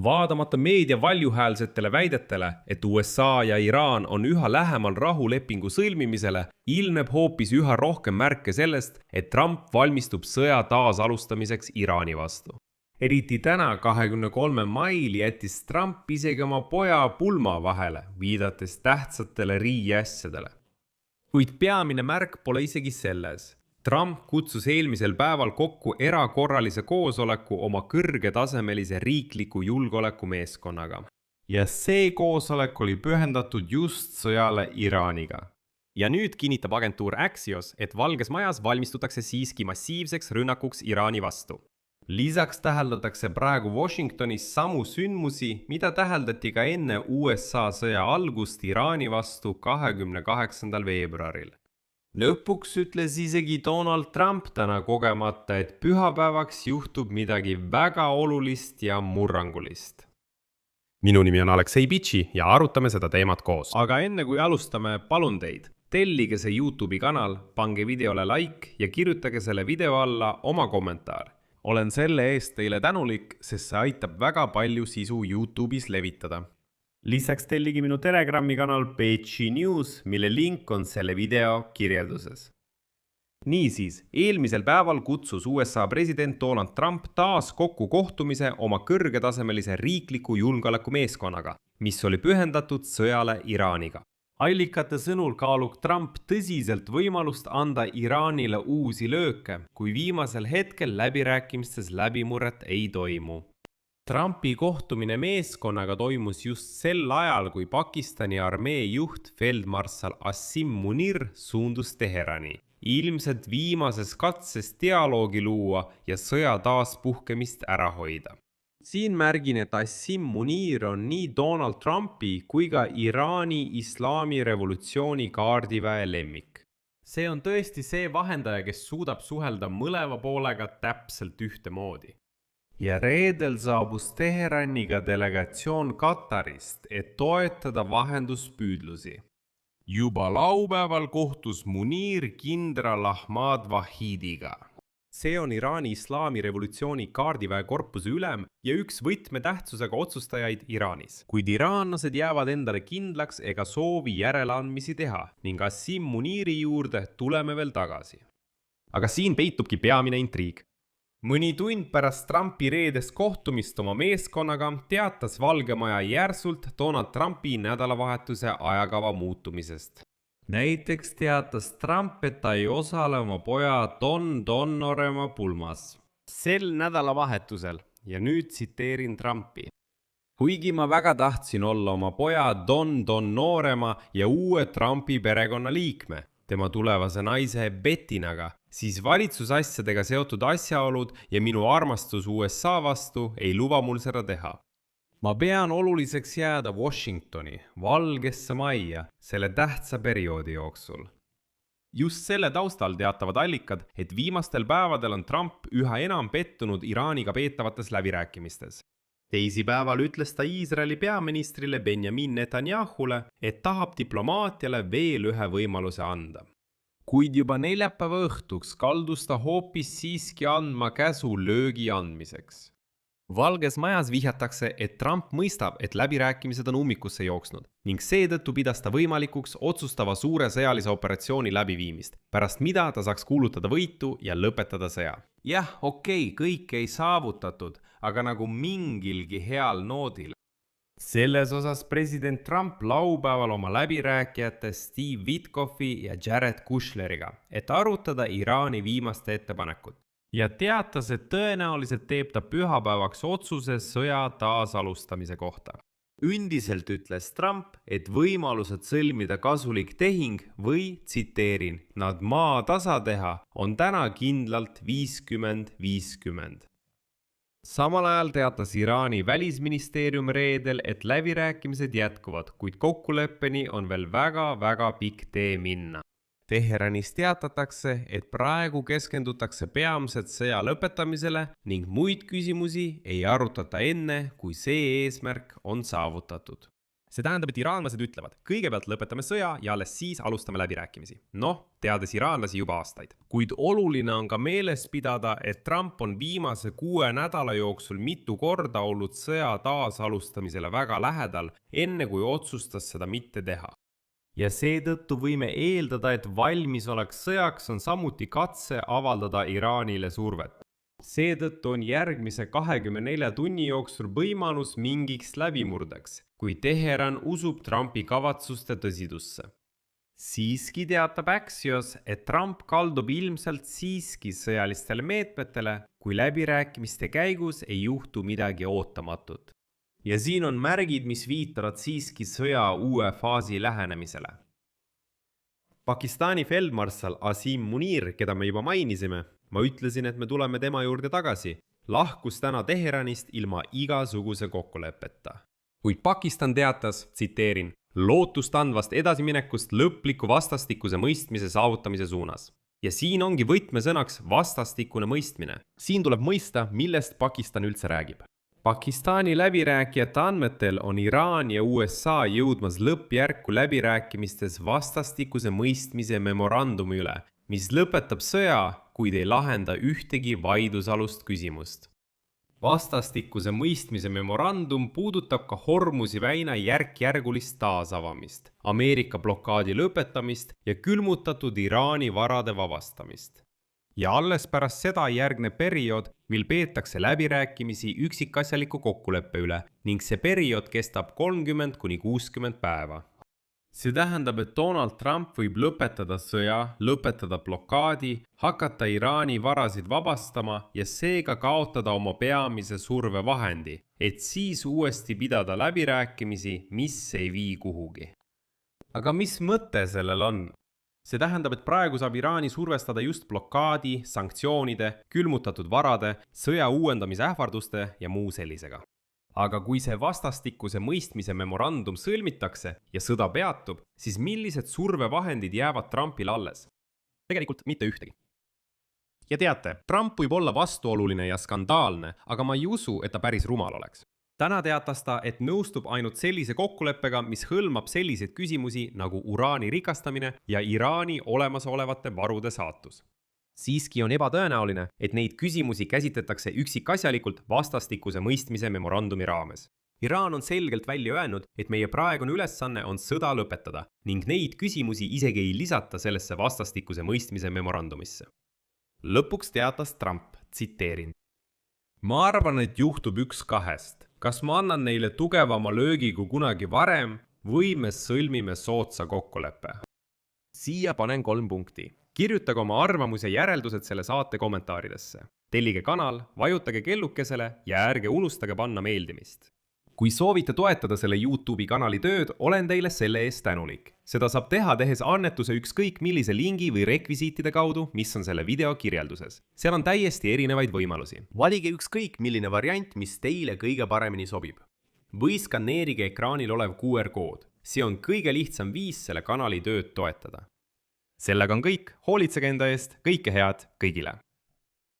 Vaadamata meedia valjuhäälsetele väidetele, et USA ja Iraan on üha lähemal rahulepingu sõlmimisele, ilmneb hoopis üha rohkem märke sellest, et Trump valmistub sõja taasalustamiseks Iraani vastu. Eriti täna, 23. mail, jättis Trump isegi oma poja pulma vahele, viidates tähtsatele riigiasjadele. Kuid peamine märk pole isegi selles. Trump kutsus eelmisel päeval kokku erakorralise koosoleku oma kõrgetasemelise riikliku julgeolekumeeskonnaga. Ja see koosolek oli pühendatud just sõjale Iraaniga. Ja nüüd kinnitab agentuur Axios, et Valges Majas valmistutakse siiski massiivseks rünnakuks Iraani vastu. Lisaks täheldatakse praegu Washingtonis samu sündmusi, mida täheldati ka enne USA sõja algust Iraani vastu 28. veebruaril. Lõpuks ütles isegi Donald Trump täna kogemata, et pühapäevaks juhtub midagi väga olulist ja murrangulist. Minu nimi on Aleksei Bitši ja arutame seda teemat koos. Aga enne kui alustame, palun teid, tellige see YouTube'i kanal, pange videole like ja kirjutage selle video alla oma kommentaar. Olen selle eest teile tänulik, sest see aitab väga palju sisu YouTube'is levitada. Lisaks telligi minu Telegrami kanal Bitši News, mille link on selle video kirjelduses. Niisiis, eelmisel päeval kutsus USA president Donald Trump taas kokku kohtumise oma kõrgetasemelise riikliku julgeolekumeeskonnaga, mis oli pühendatud sõjale Iraaniga. Allikate sõnul kaalub Trump tõsiselt võimalust anda Iraanile uusi lööke, kui viimasel hetkel läbirääkimistes läbimurret ei toimu. Trumpi kohtumine meeskonnaga toimus just sel ajal, kui Pakistani armee juht feldmarssal Asim Munir suundus Teherani, ilmselt viimases katses dialoogi luua ja sõja taaspuhkemist ära hoida. Siin märgin, et Asim Munir on nii Donald Trumpi kui ka Iraani islami revolutsiooni kaardiväe lemmik. See on tõesti see vahendaja, kes suudab suhelda mõlema poolega täpselt ühtemoodi. Ja reedel saabus Teheraniga delegatsioon Katarist, et toetada vahenduspüüdlusi. Juba laupäeval kohtus Munir kindral Ahmad Wahidiga. See on Iraani islami revolutsiooni kaardiväe korpuse ülem ja üks võtmetähtsusega otsustajaid Iraanis. Kuid iraanlased jäävad endale kindlaks ega soovi järeleandmisi teha ning Asim Muniri juurde tuleme veel tagasi. Aga siin peitubki peamine intriig. Mõni tund pärast Trumpi reedest kohtumist oma meeskonnaga teatas Valge Maja järsult Donald Trumpi nädalavahetuse ajakava muutumisest. Näiteks teatas Trump, et ta ei osale oma poja Don Noorema pulmas. Sel nädalavahetusel, ja nüüd tsiteerin Trumpi. Kuigi ma väga tahtsin olla oma poja Don Noorema ja uue Trumpi perekonna liikme, tema tulevase naise Bettinaga, siis valitsusasjadega seotud asjaolud ja minu armastus USA vastu ei luba mul seda teha. Ma pean oluliseks jääda Washingtoni, Valgesse Majja, selle tähtsa perioodi jooksul. Just selle taustal teatavad allikad, et viimastel päevadel on Trump üha enam pettunud Iraaniga peetavates läbirääkimistes. Teisipäeval ütles ta Iisraeli peaministrile Benjamin Netanyahule, et tahab diplomaatiale veel ühe võimaluse anda. Kuid juba neljapäeva õhtuks kaldus ta hoopis siiski andma käsu löögi andmiseks. Valges Majas vihjatakse, et Trump mõistab, et läbirääkimised on ummikusse jooksnud ning seetõttu pidas ta võimalikuks otsustava suure sõjalise operatsiooni läbiviimist, pärast mida ta saaks kuulutada võitu ja lõpetada sõja. Jah, okei, kõike ei saavutatud, aga nagu mingilgi heal noodil. Selles osas president Trump laupäeval oma läbirääkijate Steve Witkoffi ja Jared Kushleriga, et arutada Iraani viimaste ettepanekut. Ja teatas, et tõenäoliselt teeb ta pühapäevaks otsuse sõja taasalustamise kohta. Ündiselt ütles Trump, et võimalused sõlmida kasulik tehing või, tsiteerin, nad maa tasa teha, on täna kindlalt 50-50. Samal ajal teatas Iraani välisministeerium reedel, et läbirääkimised jätkuvad, kuid kokkuleppeni on veel väga pikk tee minna. Teheranis teatatakse, et praegu keskendutakse peamiselt sõja lõpetamisele ning muid küsimusi ei arutata enne, kui see eesmärk on saavutatud. See tähendab, et iraanlased ütlevad, kõigepealt lõpetame sõja ja alles siis alustame läbirääkimisi. Teades iraanlasi juba aastaid. Kuid oluline on ka meeles pidada, et Trump on viimase 6 nädala jooksul mitu korda olnud sõja taasalustamisele väga lähedal, enne kui otsustas seda mitte teha. Ja seetõttu võime eeldada, et valmisolek sõjaks on samuti katse avaldada Iraanile survet. Seetõttu on järgmise 24 tunni jooksul võimalus mingiks läbimurdeks, kui Teheran usub Trumpi kavatsuste tõsidusse. Siiski teatab Axios, et Trump kaldub ilmselt siiski sõjalistele meetmetele, kui läbirääkimiste käigus ei juhtu midagi ootamatut. Ja siin on märgid, mis viitavad siiski sõja uue faasi lähenemisele. Pakistani feldmarssal Asim Munir, keda me juba mainisime, ma ütlesin, et me tuleme tema juurde tagasi, lahkus täna Teheranist ilma igasuguse kokkuleppeta. Kuid Pakistan teatas, tsiteerin, lootust andvast edasiminekust lõpliku vastastikuse mõistmise saavutamise suunas. Ja siin ongi võtmesõnaks vastastikune mõistmine. Siin tuleb mõista, millest Pakistan üldse räägib. Pakistani läbirääkijate andmetel on Iraan ja USA jõudmas lõppjärku läbirääkimistes vastastikuse mõistmise memorandumi üle, mis lõpetab sõja, kuid ei lahenda ühtegi vaidlusalust küsimust. Vastastikuse mõistmise memorandum puudutab ka Hormuzi väina järkjärgulist taasavamist, Ameerika blokaadi lõpetamist ja külmutatud Iraani varade vabastamist. Ja alles pärast seda järgneb periood, mil peetakse läbirääkimisi üksikasjaliku kokkuleppe üle ning see periood kestab 30–60 päeva. See tähendab, et Donald Trump võib lõpetada sõja, lõpetada blokaadi, hakata Iraani varasid vabastama ja seega kaotada oma peamise survevahendi, et siis uuesti pidada läbirääkimisi, mis ei vii kuhugi. Aga mis mõte sellel on? See tähendab, et praegu saab Iraani survestada just blokaadi, sanktsioonide, külmutatud varade, sõja uuendamise ähvarduste ja muu sellisega. Aga kui see vastastikuse mõistmise memorandum sõlmitakse ja sõda peatub, siis millised survevahendid jäävad Trumpil alles? Tegelikult mitte ühtegi. Ja teate, Trump võib olla vastuoluline ja skandaalne, aga ma ei usu, et ta päris rumal oleks. Täna teatas ta, et nõustub ainult sellise kokkuleppega, mis hõlmab selliseid küsimusi nagu uraani rikastamine ja Iraani olemasolevate varude saatus. Siiski on ebatõenäoline, et neid küsimusi käsitletakse üksikasjalikult vastastikuse mõistmise memorandumi raames. Iraan on selgelt välja öelnud, et meie praegune ülesanne on sõda lõpetada ning neid küsimusi isegi ei lisata sellesse vastastikuse mõistmise memorandumisse. Lõpuks teatas Trump, tsiteerin. Ma arvan, et juhtub üks kahest. Kas ma annan neile tugevama löögi kui kunagi varem või me sõlmime soodsa kokkuleppe? Siia panen 3 punkti. Kirjutage oma arvamus ja järeldused selle saate kommentaaridesse. Tellige kanal, vajutage kellukesele ja ärge unustage panna meeldimist. Kui soovite toetada selle YouTube'i kanali tööd, olen teile selle eest tänulik. Seda saab teha tehes annetuse ükskõik millise lingi või rekvisiitide kaudu, mis on selle video kirjelduses. Seal on täiesti erinevaid võimalusi. Valige ükskõik milline variant, mis teile kõige paremini sobib. Või skanneerige ekraanil olev QR-kood. See on kõige lihtsam viis selle kanali tööd toetada. Sellega on kõik, hoolitsege enda eest, kõike head kõigile!